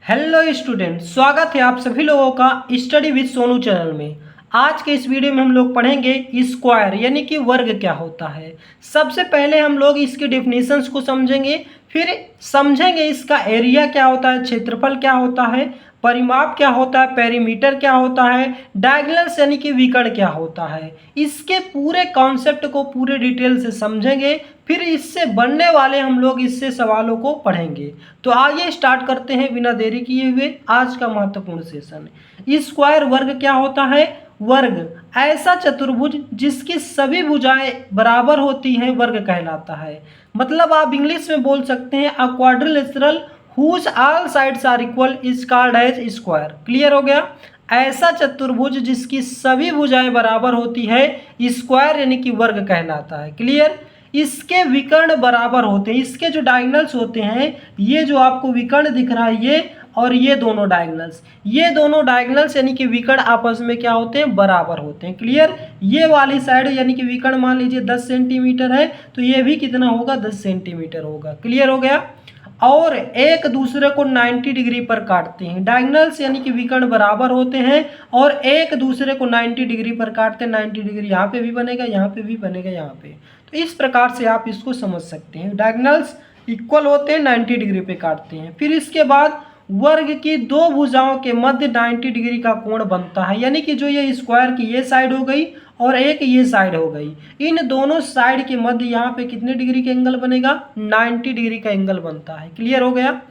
Hello student, स्वागत है आप सभी लोगों का स्टडी विद सोनू चैनल में। आज के इस वीडियो में हम लोग पढ़ेंगे स्क्वायर यानी कि वर्ग क्या होता है। सबसे पहले हम लोग इसके डेफिनेशंस को समझेंगे, फिर समझेंगे इसका एरिया क्या होता है, क्षेत्रफल क्या होता है, परिमाप क्या होता है, पेरीमीटर क्या होता है, डायगोनल्स यानी कि विकर्ण क्या होता है। इसके पूरे कॉन्सेप्ट को पूरे डिटेल से समझेंगे, फिर इससे बनने वाले हम लोग इससे सवालों को पढ़ेंगे। तो आइए स्टार्ट करते हैं बिना देरी किए हुए आज का महत्वपूर्ण सेशन। स्क्वायर वर्ग क्या होता है? वर्ग ऐसा चतुर्भुज जिसकी सभी भुजाएं बराबर होती हैं वर्ग कहलाता है। मतलब आप इंग्लिश में बोल सकते हैं a quadrilateral whose all sides are equal is called as square. Clear हो गया? ऐसा चतुर्भुज जिसकी सभी भुजाएं बराबर होती है स्क्वायर यानी कि वर्ग कहलाता है। क्लियर? इसके विकर्ण बराबर होते हैं, इसके जो डायगोनल्स होते हैं, ये जो आपको विकर्ण दिख रहा है ये और ये दोनों डायगोनल्स यानी कि विकर्ण आपस में क्या होते हैं? बराबर होते हैं। क्लियर? ये वाली साइड यानी कि विकर्ण मान लीजिए 10 सेंटीमीटर है तो ये भी कितना होगा? 10 सेंटीमीटर होगा। क्लियर हो गया? और एक दूसरे को 90 डिग्री पर काटते हैं। डायगोनल्स यानी कि विकर्ण बराबर होते हैं और एक दूसरे को 90 डिग्री पर काटते हैं। 90 डिग्री यहाँ पे भी बनेगा, यहाँ पे भी बनेगा, यहाँ पे। तो इस प्रकार से आप इसको समझ सकते हैं। डायगोनल्स इक्वल होते हैं, 90 डिग्री पे काटते हैं। फिर इसके बाद वर्ग की दो भुजाओं के मध्य 90 डिग्री का कोण बनता है, यानी कि जो ये स्क्वायर की ये साइड हो गई और एक ये साइड हो गई, इन दोनों साइड के मध्य यहाँ पे कितने डिग्री का एंगल बनेगा? 90 डिग्री का एंगल बनता है। क्लियर हो गया?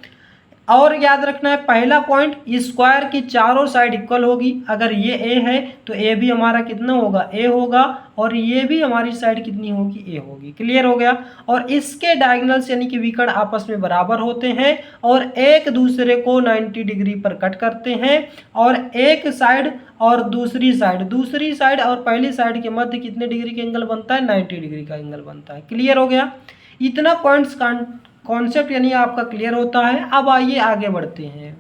और याद रखना है पहला पॉइंट, स्क्वायर की चारों साइड इक्वल होगी। अगर ये ए है तो ए भी हमारा कितना होगा? ए होगा, और ये भी हमारी साइड कितनी होगी? ए होगी। क्लियर हो गया? और इसके डायगोनल्स यानी कि विकर्ण आपस में बराबर होते हैं और एक दूसरे को 90 डिग्री पर कट करते हैं, और एक साइड और दूसरी साइड और पहली साइड के मध्य कितने डिग्री का एंगल बनता है? 90 डिग्री का एंगल बनता है। क्लियर हो गया? इतना पॉइंट्स कॉन्सेप्ट यानी आपका क्लियर होता है। अब आइए आगे बढ़ते हैं।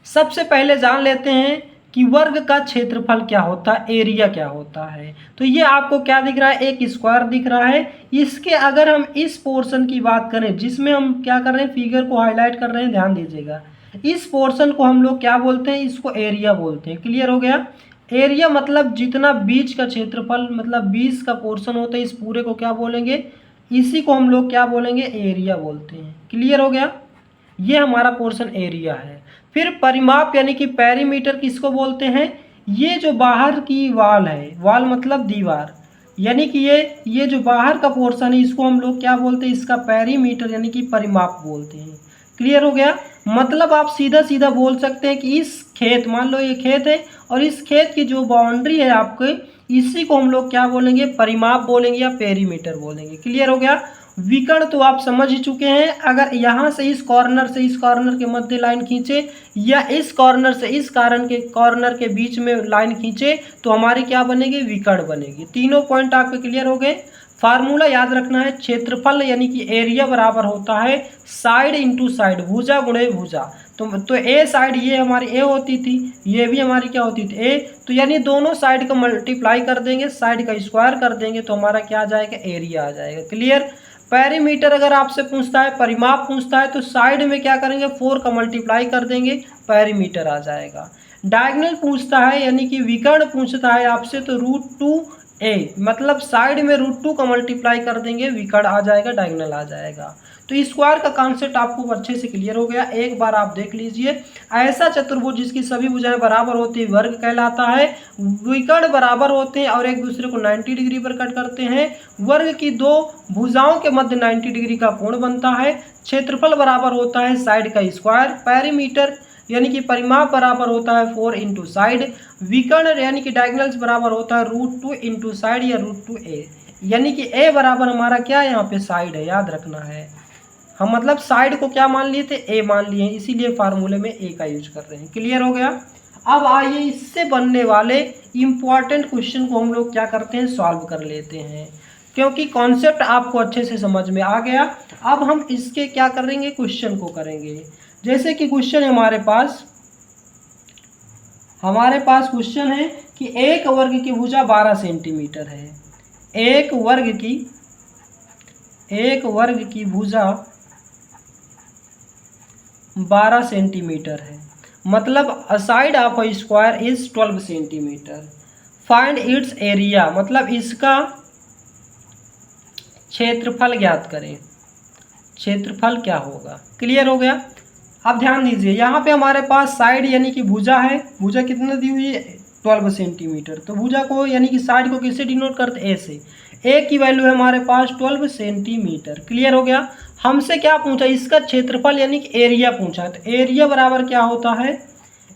सबसे पहले जान लेते हैं कि वर्ग का क्षेत्रफल क्या होता है, एरिया क्या होता है। तो ये आपको क्या दिख रहा है? एक स्क्वायर दिख रहा है। इसके अगर हम इस पोर्शन की बात करें जिसमें हम क्या कर रहे हैं, फिगर को हाईलाइट कर रहे हैं, ध्यान दीजिएगा। इस पोर्शन को हम लोग क्या बोलते हैं? इसको एरिया बोलते हैं। क्लियर हो गया? एरिया मतलब जितना बीच का क्षेत्रफल, मतलब 20 का पोर्शन होता है, इस पूरे को क्या बोलेंगे? इसी को हम लोग क्या बोलेंगे? एरिया बोलते हैं। क्लियर हो गया? ये हमारा पोर्शन एरिया है। फिर परिमाप यानी कि पेरीमीटर किसको बोलते हैं? ये जो बाहर की वाल है, वाल मतलब दीवार, यानी कि ये जो बाहर का पोर्शन है इसको हम लोग क्या बोलते हैं? इसका पेरीमीटर यानी कि परिमाप बोलते हैं। क्लियर हो गया? मतलब आप सीधा सीधा बोल सकते हैं कि इस खेत, मान लो ये खेत है और इस खेत की जो बाउंड्री है आपके, इसी को हम लोग क्या बोलेंगे? परिमाप बोलेंगे या पेरीमीटर बोलेंगे। क्लियर हो गया? विकर्ण तो आप समझ ही चुके हैं। अगर यहाँ से इस कॉर्नर के मध्य लाइन खींचे या इस कॉर्नर से इस कॉर्नर के बीच में लाइन खींचे तो हमारी क्या बनेगी? विकर्ण बनेगी। तीनों पॉइंट आपके क्लियर हो गए। फार्मूला याद रखना है, क्षेत्रफल यानी कि एरिया बराबर होता है साइड इंटू साइड, भुजा गुणे भुजा। तो ए साइड ये हमारी ए होती थी, ये भी हमारी क्या होती थी? ए। तो यानी दोनों साइड का मल्टीप्लाई कर देंगे, साइड का स्क्वायर कर देंगे तो हमारा क्या आ जाएगा? एरिया आ जाएगा। क्लियर? पेरीमीटर अगर आपसे पूछता है, परिमाप पूछता है, तो साइड में क्या करेंगे? 4 का मल्टीप्लाई कर देंगे, पेरीमीटर आ जाएगा। डायगोनल पूछता है यानी कि विकर्ण पूछता है आपसे तो √2a, मतलब साइड में √2 का मल्टीप्लाई कर देंगे, विकर्ण आ जाएगा, डायगोनल आ जाएगा। तो स्क्वायर का कॉन्सेप्ट आपको अच्छे से क्लियर हो गया। एक बार आप देख लीजिए, ऐसा चतुर्भुज जिसकी सभी भुजाएं बराबर होती है वर्ग कहलाता है। विकर्ण बराबर होते हैं और एक दूसरे को 90 डिग्री पर कट करते हैं। वर्ग की दो भुजाओं के मध्य 90 डिग्री का कोण बनता है। क्षेत्रफल बराबर होता है साइड का स्क्वायर। पेरीमीटर यानी कि परिमाप बराबर होता है 4 इंटू साइड। विकर्ण यानी कि डायगोनल्स बराबर होता है √2 इंटू साइड या √2a, यानी कि a बराबर हमारा क्या है? यहाँ पे साइड है, याद रखना है। हम मतलब साइड को क्या मान लिए थे? a मान लिए, इसीलिए फार्मूले में a का यूज कर रहे हैं। क्लियर हो गया? अब आइए इससे बनने वाले इंपॉर्टेंट क्वेश्चन को हम लोग क्या करते हैं? सॉल्व कर लेते हैं, क्योंकि कॉन्सेप्ट आपको अच्छे से समझ में आ गया। अब हम इसके क्या करेंगे? क्वेश्चन को करेंगे। जैसे कि क्वेश्चन है हमारे पास क्वेश्चन है कि एक वर्ग की भुजा 12 सेंटीमीटर है। एक वर्ग की भुजा 12 सेंटीमीटर है। मतलब a side of a square is 12 centimetre. Find its area, मतलब इसका क्षेत्रफल ज्ञात करें। क्षेत्रफल क्या होगा? क्लियर हो गया। अब ध्यान दीजिए, यहाँ पे हमारे पास साइड यानी कि भुजा है। भुजा कितना दी हुई है? 12 सेंटीमीटर। तो भुजा को यानी कि साइड को किससे डिनोट करते हैं? ए से। ए की वैल्यू है हमारे पास 12 सेंटीमीटर। क्लियर हो गया। हमसे क्या पूछा? इसका क्षेत्रफल यानी कि एरिया पूछा। तो एरिया बराबर क्या होता है?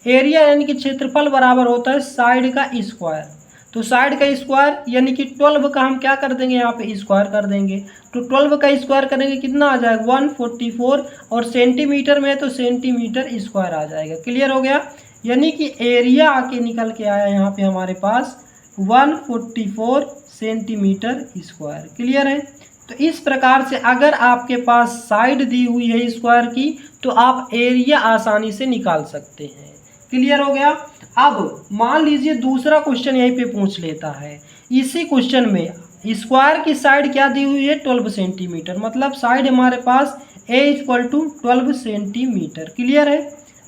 एरिया यानी कि क्षेत्रफल बराबर होता है साइड का स्क्वायर। तो साइड का स्क्वायर यानी कि 12 का हम क्या कर देंगे? यहाँ पे स्क्वायर कर देंगे। तो 12 का स्क्वायर करेंगे कितना आ जाएगा? 144। और सेंटीमीटर में तो सेंटीमीटर स्क्वायर आ जाएगा। क्लियर हो गया। यानी कि एरिया आके निकल के आया यहाँ पे हमारे पास 144 सेंटीमीटर स्क्वायर। क्लियर है। तो इस प्रकार से अगर आपके पास साइड दी हुई है स्क्वायर की तो आप एरिया आसानी से निकाल सकते हैं। क्लियर हो गया। अब मान लीजिए दूसरा क्वेश्चन यहीं पे पूछ लेता है। इसी क्वेश्चन में स्क्वायर की साइड क्या दी हुई है? 12 सेंटीमीटर। मतलब साइड हमारे पास a equal to 12 centimetre. Clear है।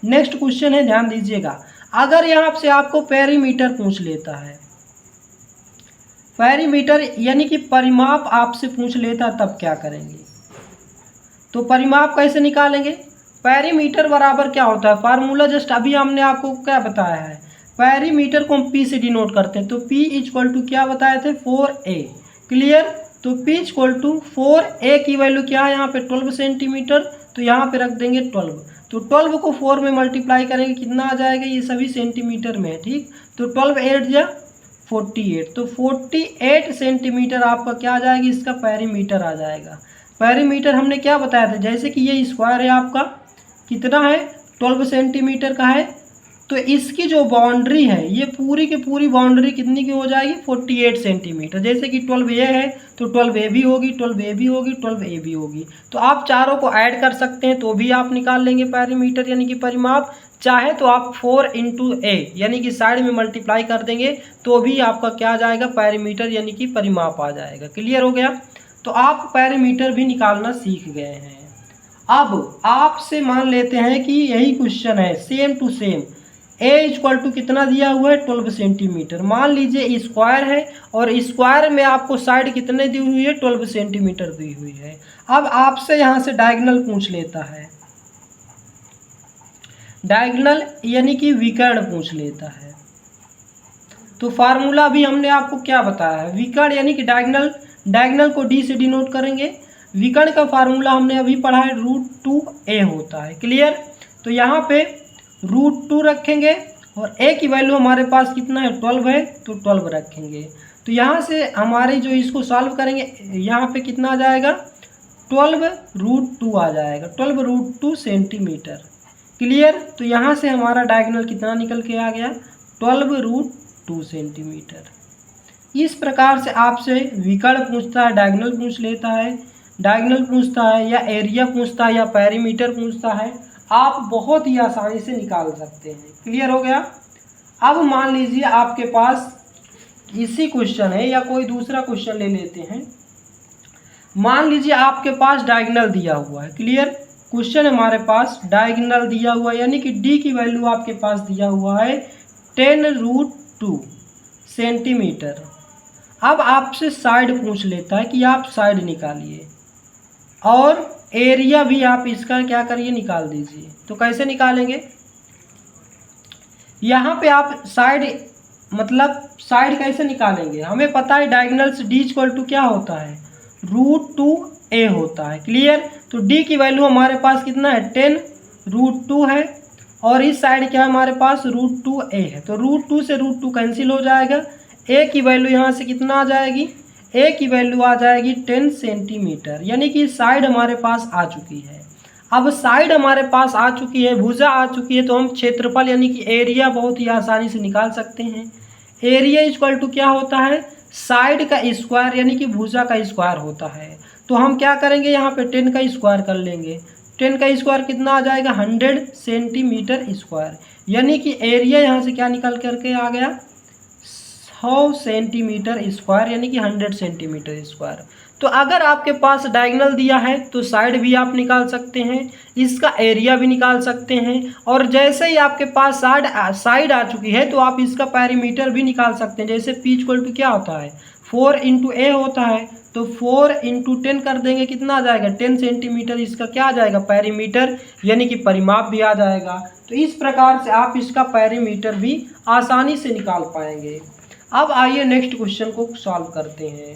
नेक्स्ट क्वेश्चन है, ध्यान दीजिएगा। अगर यहाँ से आपको पेरीमीटर पूछ लेता है, पेरीमीटर यानी कि परिमाप आपसे पूछ लेता, तब क्या करेंगे? तो परिमाप कैसे निकालेंगे? पेरीमीटर बराबर क्या होता है? फार्मूला जस्ट अभी हमने आपको क्या बताया है। पेरीमीटर को हम पी से डिनोट करते हैं। तो पी इक्वल टू क्या बताए थे? 4a। क्लियर। तो पी इक्वल टू 4a की वैल्यू क्या है यहाँ पे? 12 सेंटीमीटर। तो यहाँ पे रख देंगे 12। तो 12 को 4 में मल्टीप्लाई करेंगे, कितना आ जाएगा? ये सभी सेंटीमीटर में है, ठीक। तो 12 8 जा 48। तो 48 सेंटीमीटर आपका क्या आ जाएगा? इसका पेरीमीटर आ जाएगा। पेरीमीटर हमने क्या बताया था? जैसे कि ये स्क्वायर है आपका, कितना है? 12 सेंटीमीटर का है। तो इसकी जो बाउंड्री है, ये पूरी की पूरी बाउंड्री कितनी की हो जाएगी? 48 सेंटीमीटर। जैसे कि 12a है तो 12a भी होगी, 12a भी होगी, 12a भी होगी। तो आप चारों को ऐड कर सकते हैं तो भी आप निकाल लेंगे पेरीमीटर यानी कि परिमाप। चाहे तो आप 4 इंटू a यानी कि साइड में मल्टीप्लाई कर देंगे तो भी आपका क्या आ जाएगा? पेरीमीटर यानी कि परिमाप आ जाएगा। क्लियर हो गया। तो आप पेरीमीटर भी निकालना सीख गए हैं। अब आपसे मान लेते हैं कि यही क्वेश्चन है, same to same. a equal to कितना दिया हुआ है? 12 सेंटीमीटर। मान लीजिए स्क्वायर है और स्क्वायर में आपको साइड कितने दी हुई है? 12 सेंटीमीटर दी हुई है। अब आपसे यहाँ से डायगोनल पूछ लेता है। डायगोनल यानी कि विकर्ण पूछ लेता है। तो फार्मूला भी हमने आपको क्या बताया है? विकर्ण यानी कि डायगोनल, डायगोनल को d से डिनोट करेंगे। विकर्ण का फार्मूला हमने अभी पढ़ा है, √2a होता है। क्लियर। तो यहाँ पे √2 रखेंगे और a की वैल्यू हमारे पास कितना है? 12 है, तो 12 रखेंगे। तो यहाँ से हमारे जो इसको सॉल्व करेंगे, यहाँ पे कितना आ जाएगा? 12 √2 आ जाएगा। 12 √2 सेंटीमीटर। क्लियर। तो यहाँ से हमारा डायगोनल कितना निकल के आ गया? 12 √2 सेंटीमीटर। इस प्रकार से आपसे विकर्ण पूछता है, डायगोनल पूछ लेता है, डायगोनल पूछता है या एरिया पूछता है या पेरीमीटर पूछता है, आप बहुत ही आसानी से निकाल सकते हैं। क्लियर हो गया। अब मान लीजिए आपके पास इसी क्वेश्चन है या कोई दूसरा क्वेश्चन ले लेते हैं। मान लीजिए आपके पास डायगोनल दिया हुआ है। क्लियर। क्वेश्चन हमारे पास डायगोनल दिया हुआ है यानी कि डी की वैल्यू आपके पास दिया हुआ है 10 √2 सेंटीमीटर। अब आपसे साइड पूछ लेता है कि आप साइड निकालिए और एरिया भी आप इसका क्या करिए? निकाल दीजिए। तो कैसे निकालेंगे? यहाँ पे आप साइड मतलब साइड कैसे निकालेंगे? हमें पता है डायगोनल से d इक्वल टू क्या होता है? √2a होता है। क्लियर। तो d की वैल्यू हमारे पास कितना है? 10 √2 है और इस साइड क्या हमारे पास? √2a है। तो √2 से √2 कैंसिल हो जाएगा। a की वैल्यू यहाँ से कितना आ जाएगी? a की वैल्यू आ जाएगी 10 सेंटीमीटर। यानी कि साइड हमारे पास आ चुकी है। अब साइड हमारे पास आ चुकी है, भुजा आ चुकी है, तो हम क्षेत्रफल यानी कि एरिया बहुत ही आसानी से निकाल सकते हैं। एरिया इक्वल टू क्या होता है? साइड का स्क्वायर यानी कि भुजा का स्क्वायर होता है। तो हम क्या करेंगे? यहाँ पे 10 का स्क्वायर कर लेंगे। 10 का स्क्वायर कितना आ जाएगा? 100 सेंटीमीटर स्क्वायर। यानी कि एरिया यहाँ से क्या निकल करके आ गया? 100 सेंटीमीटर स्क्वायर यानी कि 100 सेंटीमीटर स्क्वायर। तो अगर आपके पास डायगोनल दिया है तो साइड भी आप निकाल सकते हैं, इसका एरिया भी निकाल सकते हैं, और जैसे ही आपके पास साइड आ चुकी है तो आप इसका पैरीमीटर भी निकाल सकते हैं। जैसे P इक्वल टू क्या होता है 4 इंटू ए होता है, तो 4 इंटू 10 कर देंगे, कितना आ जाएगा 10 सेंटीमीटर, इसका क्या आ जाएगा पैरीमीटर यानी कि परिमाप भी आ जाएगा। तो इस प्रकार से आप इसका पैरीमीटर भी आसानी से निकाल पाएंगे। अब आइए नेक्स्ट क्वेश्चन को सॉल्व करते हैं।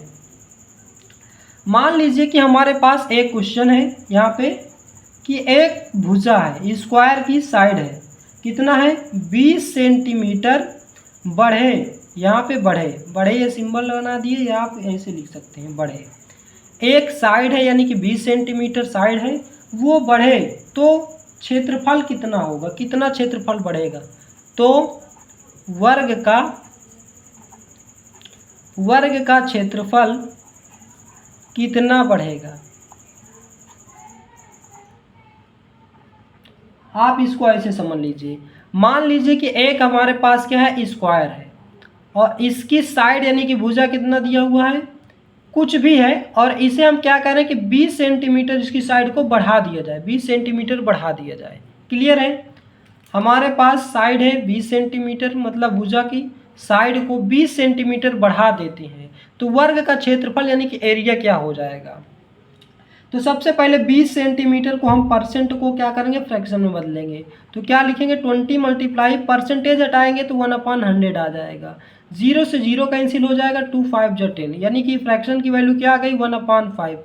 मान लीजिए कि हमारे पास एक क्वेश्चन है यहाँ पे कि एक भुजा है, स्क्वायर की साइड है, कितना है 20 सेंटीमीटर बढ़े, यहाँ पे बढ़े ये सिंबल बना दिए या आप ऐसे लिख सकते हैं बढ़े। एक साइड है यानी कि 20 सेंटीमीटर साइड है, वो बढ़े तो क्षेत्रफल कितना होगा, कितना क्षेत्रफल बढ़ेगा, तो वर्ग का क्षेत्रफल कितना बढ़ेगा। आप इसको ऐसे समझ लीजिए, मान लीजिए कि एक हमारे पास क्या है स्क्वायर है और इसकी साइड यानी कि भुजा कितना दिया हुआ है कुछ भी है, और इसे हम क्या करें कि 20 सेंटीमीटर इसकी साइड को बढ़ा दिया जाए, 20 सेंटीमीटर बढ़ा दिया जाए। क्लियर है, हमारे पास साइड है 20 सेंटीमीटर, मतलब भुजा की साइड को 20 सेंटीमीटर बढ़ा देते हैं, तो वर्ग का क्षेत्रफल यानी कि एरिया क्या हो जाएगा। तो सबसे पहले 20 सेंटीमीटर को हम परसेंट को क्या करेंगे फ्रैक्शन में बदलेंगे, तो क्या लिखेंगे 20 मल्टीप्लाई परसेंटेज हटाएंगे तो 1/100 आ जाएगा, 0 से 0 कैंसिल हो जाएगा, 2 5 जो 10, यानी कि फ्रैक्शन की वैल्यू क्या आ गई 1/5।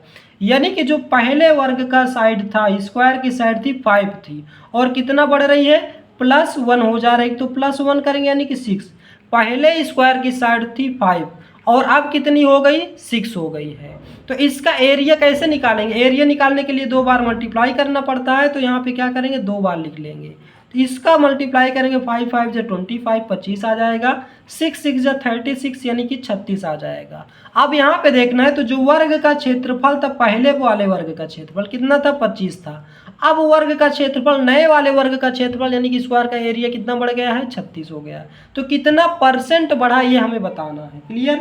यानी कि जो पहले वर्ग का साइड था स्क्वायर की साइड थी 5 थी और कितना बढ़ रही है +1 हो जा रही, तो +1 करेंगे यानी कि 6। पहले स्क्वायर की साइड थी 5 और अब कितनी हो गई 6 हो गई है। तो इसका एरिया कैसे निकालेंगे, एरिया निकालने के लिए 2 बार मल्टीप्लाई करना पड़ता है, तो यहाँ पे क्या करेंगे 2 बार लिख लेंगे, तो इसका मल्टीप्लाई करेंगे 5 5 जो 25 25 आ जाएगा, 6 6 जो 36 यानी कि 36 आ जाएगा। अब यहाँ पे देखना है तो जो वर्ग का क्षेत्रफल था पहले वाले वर्ग का क्षेत्रफल कितना था 25 था, अब वर्ग का क्षेत्रफल नए वाले वर्ग का क्षेत्रफल यानी कि स्क्वायर का एरिया कितना बढ़ गया है 36 हो गया। तो कितना परसेंट बढ़ा ये हमें बताना है। क्लियर,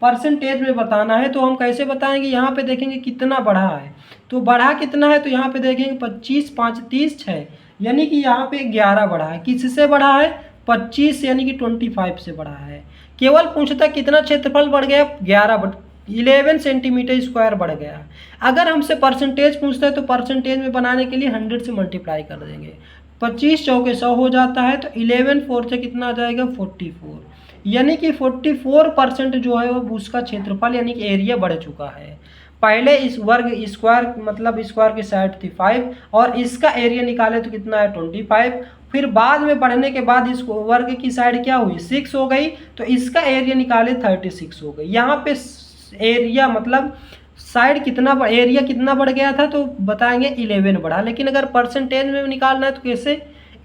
परसेंटेज में बताना है, तो हम कैसे बताएंगे, यहाँ पे देखेंगे कितना बढ़ा है, तो बढ़ा कितना है, तो यहाँ पे देखेंगे 25 5 30 6 यानी कि यहाँ पे 11 बढ़ा है। किससे बढ़ा है 25 यानी कि 25 से बढ़ा है। केवल पूछता कितना क्षेत्रफल बढ़ गया 11 सेंटीमीटर स्क्वायर बढ़ गया। अगर हमसे परसेंटेज पूछता है तो परसेंटेज में बनाने के लिए 100 से मल्टीप्लाई कर देंगे, 25 चौके 100 हो जाता है, तो 11 4 से कितना आ जाएगा 44, यानी कि 44% जो है वो उसका क्षेत्रफल यानी कि एरिया बढ़ चुका है। पहले इस वर्ग स्क्वायर मतलब स्क्वायर की साइड थी 5 और इसका एरिया निकाले तो कितना है 25, फिर बाद में बढ़ने के बाद इस वर्ग की साइड क्या हुई 6 हो गई, तो इसका एरिया निकाले 36 हो गई। यहाँ पे एरिया मतलब साइड कितना एरिया कितना बढ़ गया था, तो बताएंगे 11 बढ़ा, लेकिन अगर परसेंटेज में निकालना है तो कैसे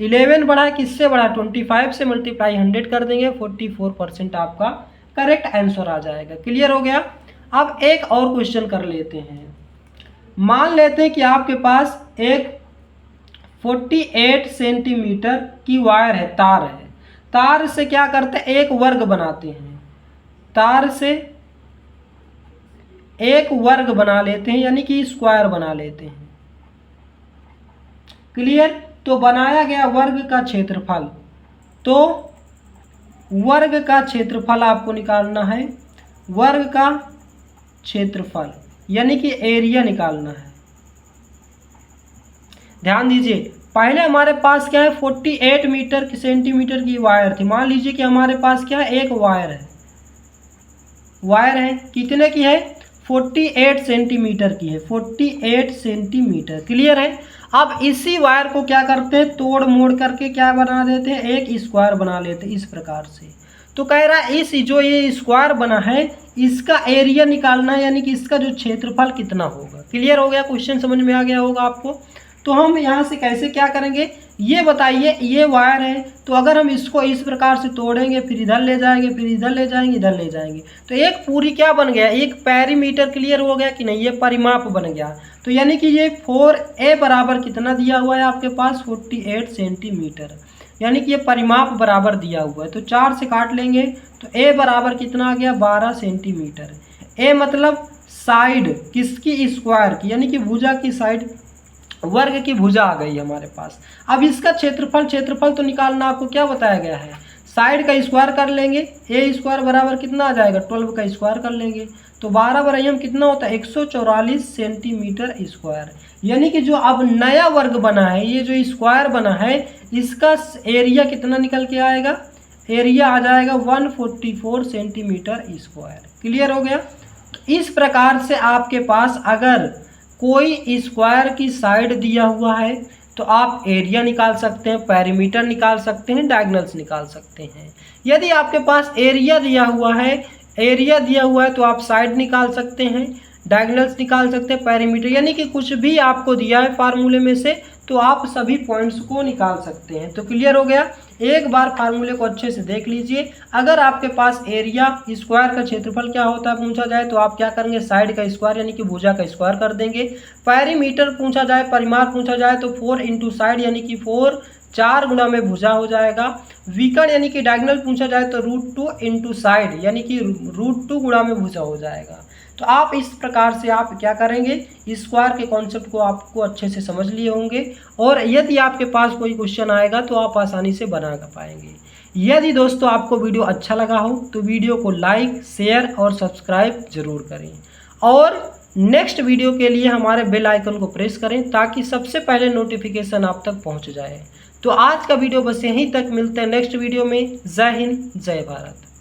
11 बढ़ा, किससे बढ़ा 25 से मल्टीप्लाई 100 कर देंगे, 44% आपका करेक्ट आंसर आ जाएगा। क्लियर हो गया। अब एक और क्वेश्चन कर लेते हैं। मान लेते हैं कि आपके पास एक 48 सेंटीमीटर की वायर है, तार है, तार से क्या करते हैं एक वर्ग बनाते हैं, तार से एक वर्ग बना लेते हैं यानी कि स्क्वायर बना लेते हैं। क्लियर, तो बनाया गया वर्ग का क्षेत्रफल, तो वर्ग का क्षेत्रफल आपको निकालना है, वर्ग का क्षेत्रफल यानी कि एरिया निकालना है। ध्यान दीजिए, पहले हमारे पास क्या है 48 सेंटीमीटर की वायर थी। मान लीजिए कि हमारे पास क्या है एक वायर है, वायर है कितने की है 48 सेंटीमीटर की है, 48 सेंटीमीटर। क्लियर है। अब इसी वायर को क्या करते हैं तोड़ मोड़ करके क्या बना देते हैं एक स्क्वायर बना लेते हैं इस प्रकार से। तो कह रहा है इस जो ये स्क्वायर बना है इसका एरिया निकालना है यानी कि इसका जो क्षेत्रफल कितना होगा। क्लियर हो गया, क्वेश्चन समझ में आ गया होगा आपको। तो हम यहाँ से कैसे क्या करेंगे ये बताइए, ये वायर है तो अगर हम इसको इस प्रकार से तोड़ेंगे फिर इधर ले जाएंगे फिर इधर ले जाएंगे इधर ले जाएंगे तो एक पूरी क्या बन गया एक पैरीमीटर। क्लियर हो गया कि नहीं, ये परिमाप बन गया। तो यानी कि ये 4a बराबर कितना दिया हुआ है आपके पास 48 सेंटीमीटर, यानी कि ये परिमाप बराबर दिया हुआ है। तो 4 से काट लेंगे तो a बराबर कितना आ गया 12 सेंटीमीटर। a मतलब साइड किसकी, स्क्वायर की, यानी कि भुजा की साइड, वर्ग की भुजा आ गई हमारे पास। अब इसका क्षेत्रफल तो निकालना आपको क्या बताया गया है, साइड का स्क्वायर कर लेंगे, ए स्क्वायर बराबर कितना आ जाएगा, 12 का स्क्वायर कर लेंगे तो 12 बराबर हम कितना होता है 144 सेंटीमीटर स्क्वायर। यानी कि जो अब नया वर्ग बना है, ये जो स्क्वायर बना है, इसका एरिया कितना निकल के आएगा, एरिया आ जाएगा 144 सेंटीमीटर स्क्वायर। क्लियर हो गया। तो इस प्रकार से आपके पास अगर कोई स्क्वायर की साइड दिया हुआ है तो आप एरिया निकाल सकते हैं, पेरीमीटर निकाल सकते हैं, डायगोनल्स निकाल सकते हैं। यदि आपके पास एरिया दिया हुआ है तो आप साइड निकाल सकते हैं, डायगोनल्स निकाल सकते हैं, पेरीमीटर, यानी कि कुछ भी आपको दिया है फार्मूले में से तो आप सभी पॉइंट्स को निकाल सकते हैं। तो क्लियर हो गया। एक बार फार्मूले को अच्छे से देख लीजिए। अगर आपके पास एरिया स्क्वायर का क्षेत्रफल क्या होता है पूछा जाए तो आप क्या करेंगे, साइड का स्क्वायर यानी कि भुजा का स्क्वायर कर देंगे। पेरीमीटर पूछा जाए, परिमाप पूछा जाए तो 4 इंटू साइड यानी कि 4, 4 गुणा में भुजा हो जाएगा। विकर्ण यानी कि डायगोनल पूछा जाए तो √2 इंटू साइड यानी कि √2 गुणा में भुजा हो जाएगा। तो आप इस प्रकार से आप क्या करेंगे, स्क्वायर के कॉन्सेप्ट को आपको अच्छे से समझ लिए होंगे और यदि आपके पास कोई क्वेश्चन आएगा तो आप आसानी से बना पाएंगे। यदि दोस्तों आपको वीडियो अच्छा लगा हो तो वीडियो को लाइक, शेयर और सब्सक्राइब जरूर करें और नेक्स्ट वीडियो के लिए हमारे बेल आइकन को प्रेस करें ताकि सबसे पहले नोटिफिकेशन आप तक पहुंच जाए। तो आज का वीडियो बस यहीं तक, मिलते हैं नेक्स्ट वीडियो में। जय हिंद, जय भारत।